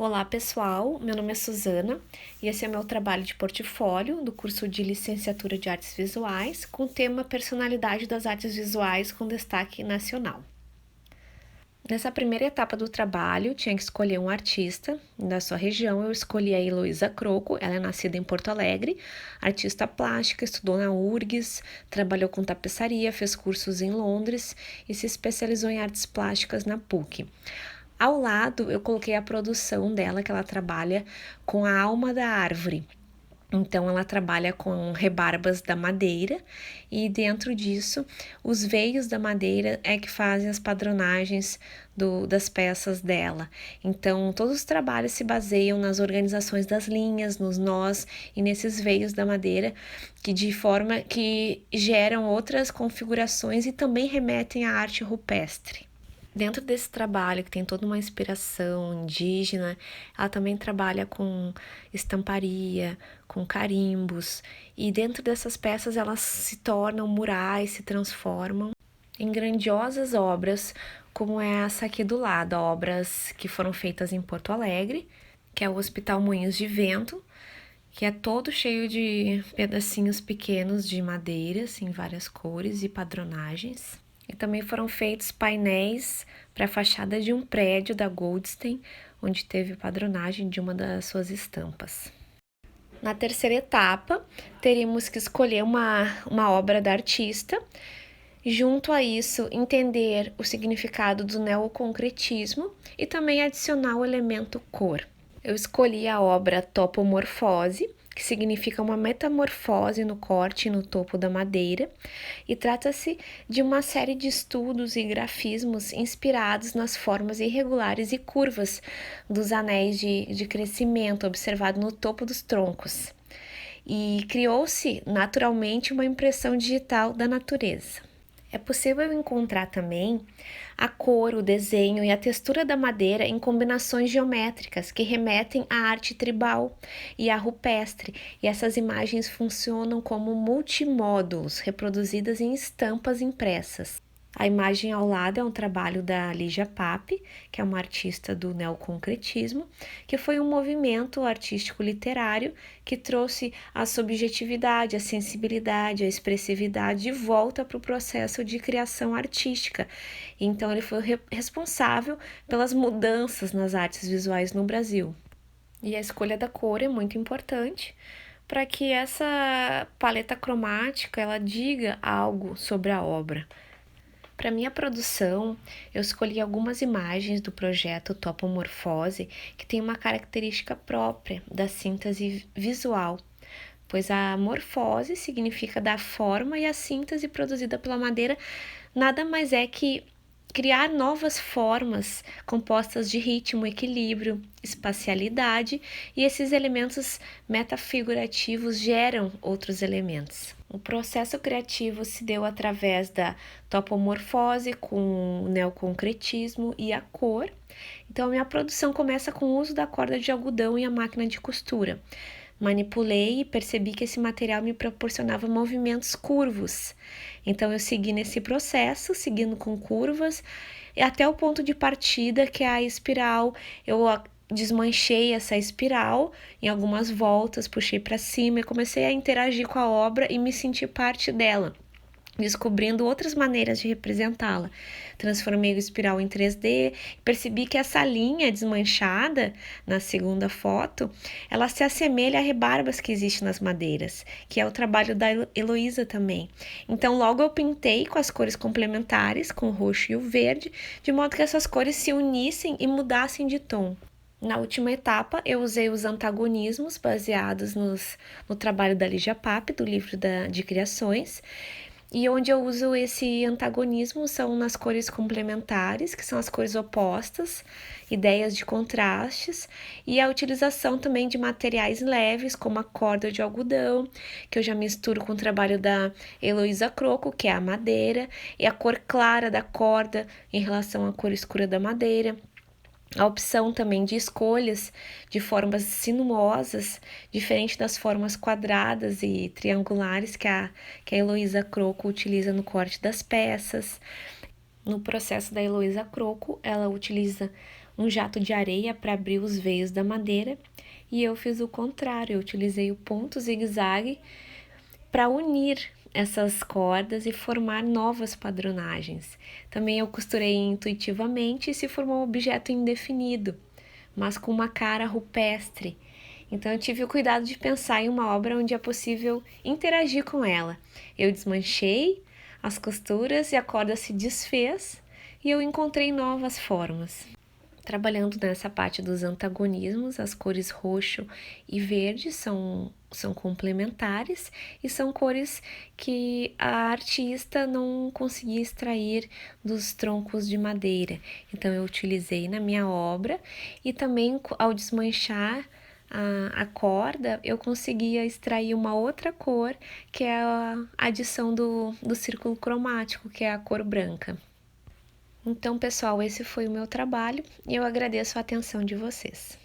Olá pessoal, meu nome é Suzana e esse é meu trabalho de portfólio do curso de Licenciatura de Artes Visuais com o tema Personalidade das Artes Visuais com destaque nacional. Nessa primeira etapa do trabalho, tinha que escolher um artista da sua região. Eu escolhi a Heloísa Croco, ela é nascida em Porto Alegre, artista plástica, estudou na URGS, trabalhou com tapeçaria, fez cursos em Londres e se especializou em artes plásticas na PUC. Ao lado, eu coloquei a produção dela, que ela trabalha com a alma da árvore. Então, ela trabalha com rebarbas da madeira e dentro disso, os veios da madeira é que fazem as padronagens das peças dela. Então, todos os trabalhos se baseiam nas organizações das linhas, nos nós e nesses veios da madeira, que de forma que geram outras configurações e também remetem à arte rupestre. Dentro desse trabalho, que tem toda uma inspiração indígena, ela também trabalha com estamparia, com carimbos, e dentro dessas peças elas se tornam murais, se transformam em grandiosas obras, como é essa aqui do lado, obras que foram feitas em Porto Alegre, que é o Hospital Moinhos de Vento, que é todo cheio de pedacinhos pequenos de madeiras em várias cores e padronagens. E também foram feitos painéis para a fachada de um prédio da Goldstein, onde teve padronagem de uma das suas estampas. Na terceira etapa, teríamos que escolher uma obra da artista. Junto a isso, entender o significado do neoconcretismo e também adicionar o elemento cor. Eu escolhi a obra Topomorfose, que significa uma metamorfose no corte e no topo da madeira, e trata-se de uma série de estudos e grafismos inspirados nas formas irregulares e curvas dos anéis de crescimento observado no topo dos troncos. E criou-se naturalmente uma impressão digital da natureza. É possível encontrar também a cor, o desenho e a textura da madeira em combinações geométricas que remetem à arte tribal e à rupestre, e essas imagens funcionam como multimódulos reproduzidas em estampas impressas. A imagem ao lado é um trabalho da Lígia Pape, que é uma artista do neoconcretismo, que foi um movimento artístico literário que trouxe a subjetividade, a sensibilidade, a expressividade de volta para o processo de criação artística. Então, ele foi responsável pelas mudanças nas artes visuais no Brasil. E a escolha da cor é muito importante para que essa paleta cromática ela diga algo sobre a obra. Para minha produção, eu escolhi algumas imagens do projeto Topomorfose que tem uma característica própria da síntese visual, pois a morfose significa dar forma e a síntese produzida pela madeira nada mais é que criar novas formas compostas de ritmo, equilíbrio, espacialidade, e esses elementos metafigurativos geram outros elementos. O processo criativo se deu através da topomorfose com o neoconcretismo e a cor. Então, a minha produção começa com o uso da corda de algodão e a máquina de costura. Manipulei e percebi que esse material me proporcionava movimentos curvos. Então, eu segui nesse processo, seguindo com curvas, e até o ponto de partida, que é a espiral. Eu desmanchei essa espiral em algumas voltas, puxei para cima e comecei a interagir com a obra e me senti parte dela, descobrindo outras maneiras de representá-la. Transformei o espiral em 3D, percebi que essa linha desmanchada na segunda foto, ela se assemelha a rebarbas que existem nas madeiras, que é o trabalho da Heloísa também. Então, logo eu pintei com as cores complementares, com o roxo e o verde, de modo que essas cores se unissem e mudassem de tom. Na última etapa, eu usei os antagonismos baseados no trabalho da Lígia Pape, do livro de criações. E onde eu uso esse antagonismo são nas cores complementares, que são as cores opostas, ideias de contrastes, e a utilização também de materiais leves, como a corda de algodão, que eu já misturo com o trabalho da Heloísa Croco, que é a madeira, e a cor clara da corda em relação à cor escura da madeira. A opção também de escolhas de formas sinuosas, diferente das formas quadradas e triangulares que a Heloísa Croco utiliza no corte das peças. No processo da Heloísa Croco, ela utiliza um jato de areia para abrir os veios da madeira, e eu fiz o contrário, eu utilizei o ponto zigue-zague para unir essas cordas e formar novas padronagens. Também eu costurei intuitivamente e se formou um objeto indefinido, mas com uma cara rupestre. Então eu tive o cuidado de pensar em uma obra onde é possível interagir com ela. Eu desmanchei as costuras e a corda se desfez e eu encontrei novas formas. Trabalhando nessa parte dos antagonismos, as cores roxo e verde são complementares e são cores que a artista não conseguia extrair dos troncos de madeira. Então eu utilizei na minha obra e também ao desmanchar a corda, eu conseguia extrair uma outra cor, que é a adição do círculo cromático, que é a cor branca. Então, pessoal, esse foi o meu trabalho e eu agradeço a atenção de vocês.